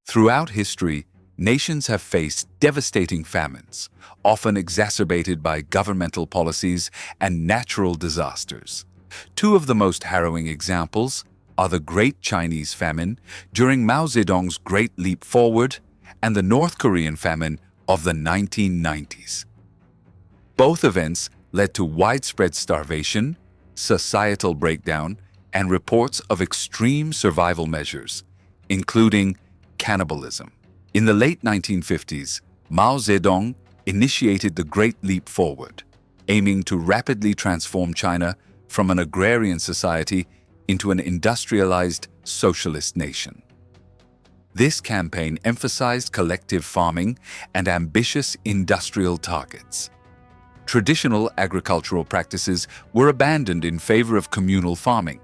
Throughout history, nations have faced devastating famines, often exacerbated by governmental policies and natural disasters. Two of the most harrowing examples are the Great Chinese Famine during Mao Zedong's Great Leap Forward and the North Korean Famine of the 1990s. Both events led to widespread starvation, societal breakdown, and reports of extreme survival measures, including cannibalism. In the late 1950s, Mao Zedong initiated the Great Leap Forward, aiming to rapidly transform China from an agrarian society into an industrialized socialist nation. This campaign emphasized collective farming and ambitious industrial targets. Traditional agricultural practices were abandoned in favor of communal farming,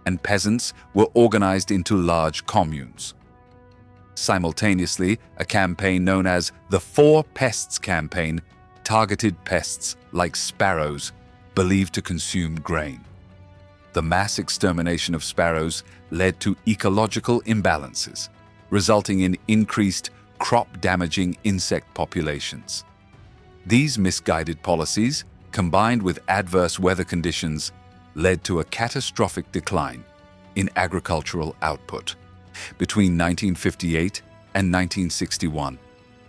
and peasants were organized into large communes. Simultaneously, a campaign known as the Four Pests Campaign targeted pests like sparrows believed to consume grain. The mass extermination of sparrows led to ecological imbalances, resulting in increased crop-damaging insect populations. These misguided policies, combined with adverse weather conditions, led to a catastrophic decline in agricultural output. Between 1958 and 1961,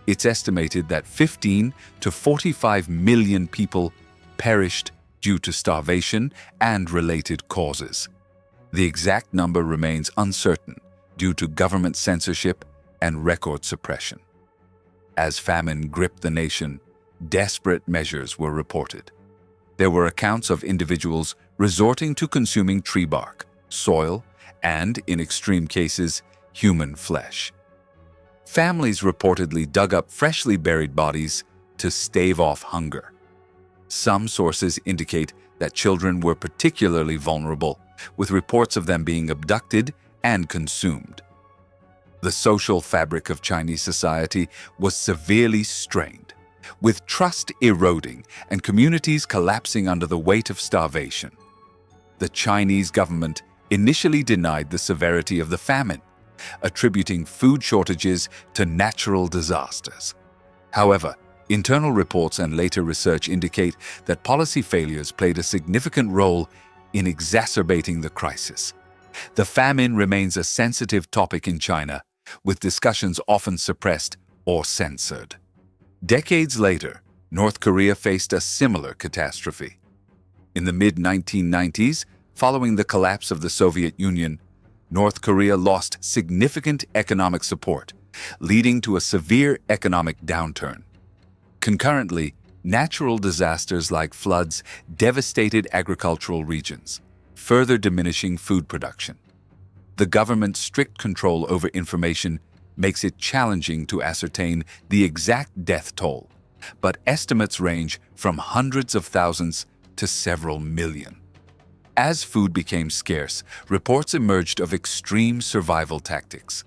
it's estimated that 15 to 45 million people perished due to starvation and related causes. The exact number remains uncertain due to government censorship and record suppression. As famine gripped the nation, desperate measures were reported. There were accounts of individuals resorting to consuming tree bark, soil, and, in extreme cases, human flesh. Families reportedly dug up freshly buried bodies to stave off hunger. Some sources indicate that children were particularly vulnerable, with reports of them being abducted and consumed. The social fabric of Chinese society was severely strained, with trust eroding and communities collapsing under the weight of starvation. The Chinese government initially denied the severity of the famine, attributing food shortages to natural disasters. However, internal reports and later research indicate that policy failures played a significant role in exacerbating the crisis. The famine remains a sensitive topic in China, with discussions often suppressed or censored. Decades later, North Korea faced a similar catastrophe. In the mid-1990s, following the collapse of the Soviet Union, North Korea lost significant economic support, leading to a severe economic downturn. Concurrently, natural disasters like floods devastated agricultural regions, further diminishing food production. The government's strict control over information makes it challenging to ascertain the exact death toll, but estimates range from hundreds of thousands to several million. As food became scarce, reports emerged of extreme survival tactics.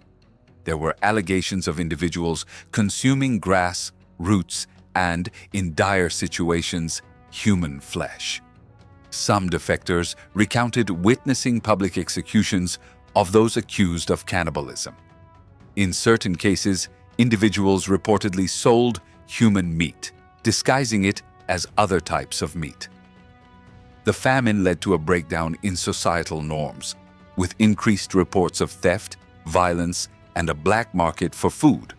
There were allegations of individuals consuming grass, roots, and, in dire situations, human flesh. Some defectors recounted witnessing public executions of those accused of cannibalism. In certain cases, individuals reportedly sold human meat, disguising it as other types of meat. The famine led to a breakdown in societal norms, with increased reports of theft, violence, and a black market for food.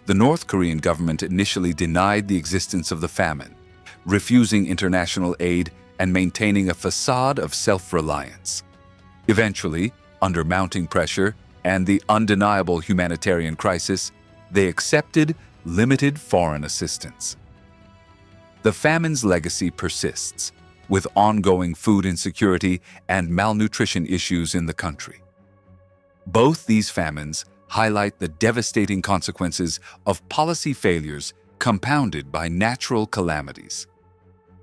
The North Korean government initially denied the existence of the famine, refusing international aid and maintaining a facade of self-reliance. Eventually, under mounting pressure and the undeniable humanitarian crisis, they accepted limited foreign assistance. The famine's legacy persists, with ongoing food insecurity and malnutrition issues in the country. Both these famines highlight the devastating consequences of policy failures compounded by natural calamities.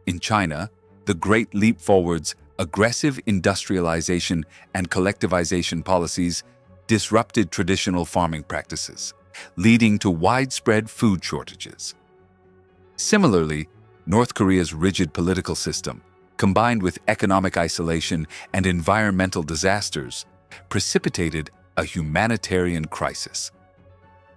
In China, the Great Leap Forward's aggressive industrialization and collectivization policies disrupted traditional farming practices, leading to widespread food shortages. Similarly, North Korea's rigid political system, combined with economic isolation and environmental disasters, precipitated a humanitarian crisis.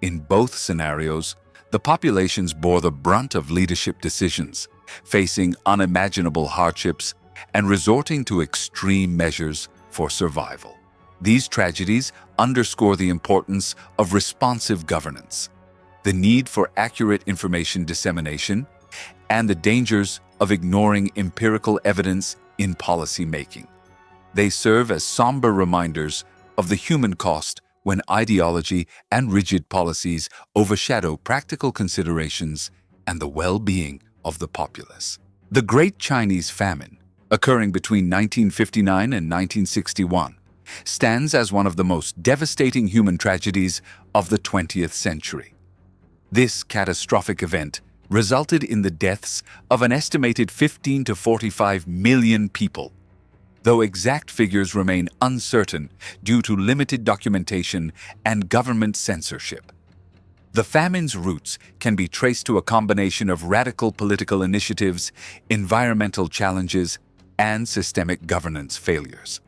In both scenarios, the populations bore the brunt of leadership decisions, facing unimaginable hardships and resorting to extreme measures for survival. These tragedies underscore the importance of responsive governance, the need for accurate information dissemination, and the dangers of ignoring empirical evidence in policy making. They serve as somber reminders of the human cost when ideology and rigid policies overshadow practical considerations and the well-being of the populace. The Great Chinese Famine, occurring between 1959 and 1961, stands as one of the most devastating human tragedies of the 20th century. This catastrophic event resulted in the deaths of an estimated 15 to 45 million people, though exact figures remain uncertain due to limited documentation and government censorship. The famine's roots can be traced to a combination of radical political initiatives, environmental challenges, and systemic governance failures.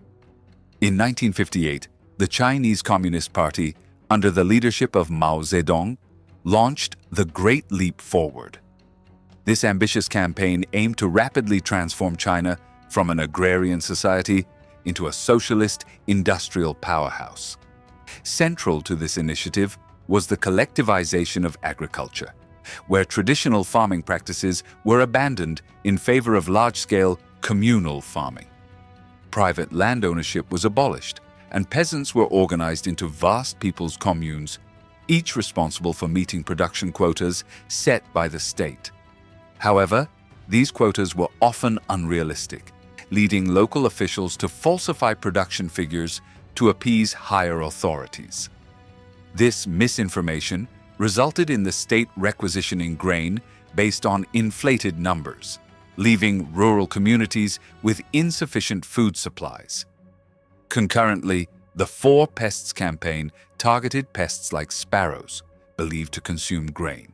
In 1958, the Chinese Communist Party, under the leadership of Mao Zedong, launched the Great Leap Forward. This ambitious campaign aimed to rapidly transform China from an agrarian society into a socialist industrial powerhouse. Central to this initiative was the collectivization of agriculture, where traditional farming practices were abandoned in favor of large-scale communal farming. Private land ownership was abolished, and peasants were organized into vast people's communes, each responsible for meeting production quotas set by the state. However, these quotas were often unrealistic, leading local officials to falsify production figures to appease higher authorities. This misinformation resulted in the state requisitioning grain based on inflated numbers, leaving rural communities with insufficient food supplies. Concurrently, the Four Pests campaign targeted pests like sparrows, believed to consume grain.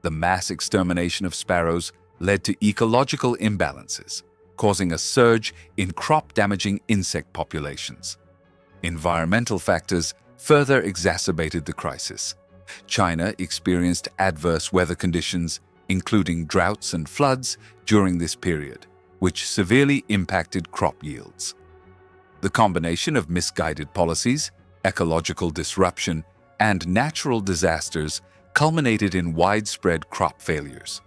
The mass extermination of sparrows led to ecological imbalances, causing a surge in crop-damaging insect populations. Environmental factors further exacerbated the crisis. China experienced adverse weather conditions, including droughts and floods, during this period, which severely impacted crop yields. The combination of misguided policies, ecological disruption, and natural disasters culminated in widespread crop failures.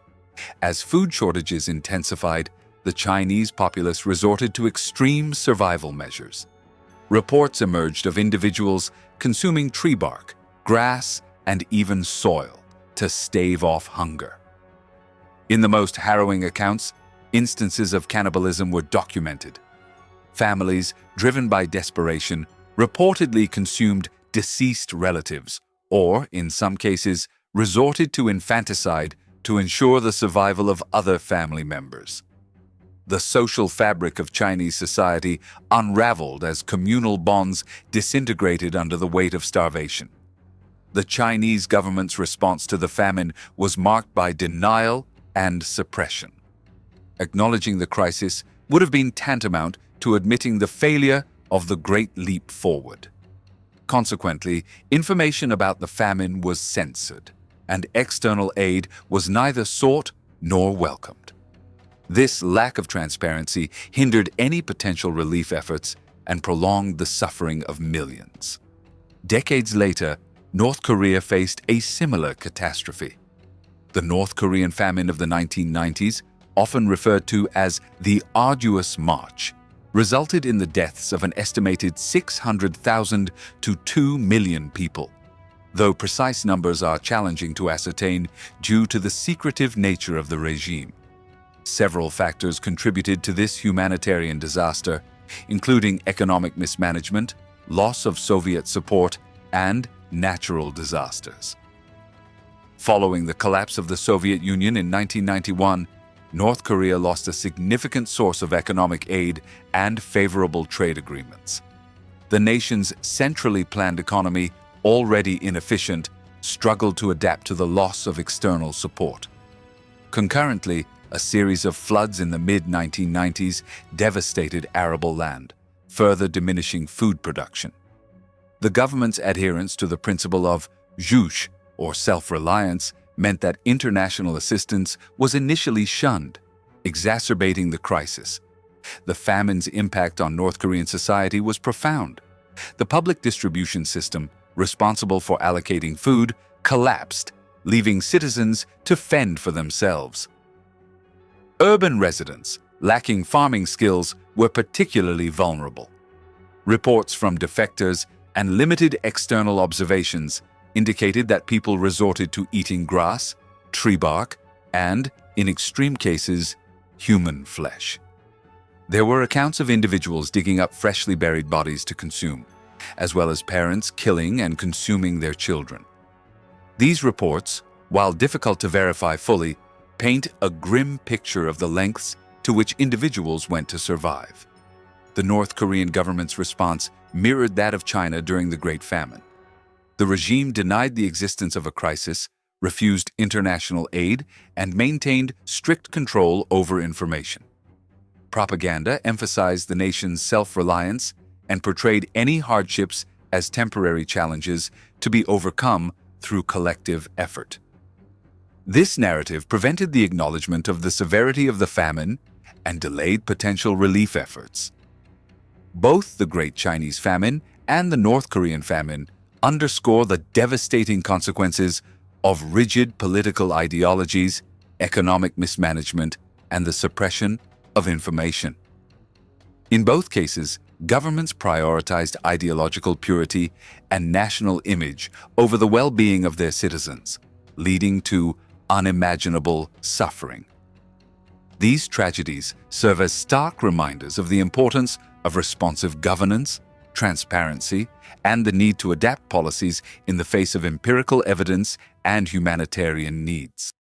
As food shortages intensified, the Chinese populace resorted to extreme survival measures. Reports emerged of individuals consuming tree bark, grass, and even soil to stave off hunger. In the most harrowing accounts, instances of cannibalism were documented. Families, driven by desperation, reportedly consumed deceased relatives, or, in some cases, resorted to infanticide to ensure the survival of other family members. The social fabric of Chinese society unraveled as communal bonds disintegrated under the weight of starvation. The Chinese government's response to the famine was marked by denial and suppression. Acknowledging the crisis would have been tantamount to admitting the failure of the Great Leap Forward. Consequently, information about the famine was censored, and external aid was neither sought nor welcomed. This lack of transparency hindered any potential relief efforts and prolonged the suffering of millions. Decades later, North Korea faced a similar catastrophe. The North Korean Famine of the 1990s, often referred to as the Arduous March, resulted in the deaths of an estimated 600,000 to 2 million people, though precise numbers are challenging to ascertain due to the secretive nature of the regime. Several factors contributed to this humanitarian disaster, including economic mismanagement, loss of Soviet support, and natural disasters. Following the collapse of the Soviet Union in 1991, North Korea lost a significant source of economic aid and favorable trade agreements. The nation's centrally planned economy, already inefficient, struggled to adapt to the loss of external support. Concurrently, a series of floods in the mid-1990s devastated arable land, further diminishing food production. The government's adherence to the principle of Zhush, or self-reliance, meant that international assistance was initially shunned, exacerbating the crisis. The famine's impact on North Korean society was profound. The public distribution system, responsible for allocating food, collapsed, leaving citizens to fend for themselves. Urban residents, lacking farming skills, were particularly vulnerable. Reports from defectors and limited external observations indicated that people resorted to eating grass, tree bark, and, in extreme cases, human flesh. There were accounts of individuals digging up freshly buried bodies to consume, as well as parents killing and consuming their children. These reports, while difficult to verify fully, paint a grim picture of the lengths to which individuals went to survive. The North Korean government's response mirrored that of China during the Great Famine. The regime denied the existence of a crisis, refused international aid, and maintained strict control over information. Propaganda emphasized the nation's self-reliance and portrayed any hardships as temporary challenges to be overcome through collective effort. This narrative prevented the acknowledgement of the severity of the famine and delayed potential relief efforts. Both the Great Chinese Famine and the North Korean Famine underscore the devastating consequences of rigid political ideologies, economic mismanagement, and the suppression of information. In both cases, governments prioritized ideological purity and national image over the well-being of their citizens, leading to unimaginable suffering. These tragedies serve as stark reminders of the importance of responsive governance, transparency, and the need to adapt policies in the face of empirical evidence and humanitarian needs.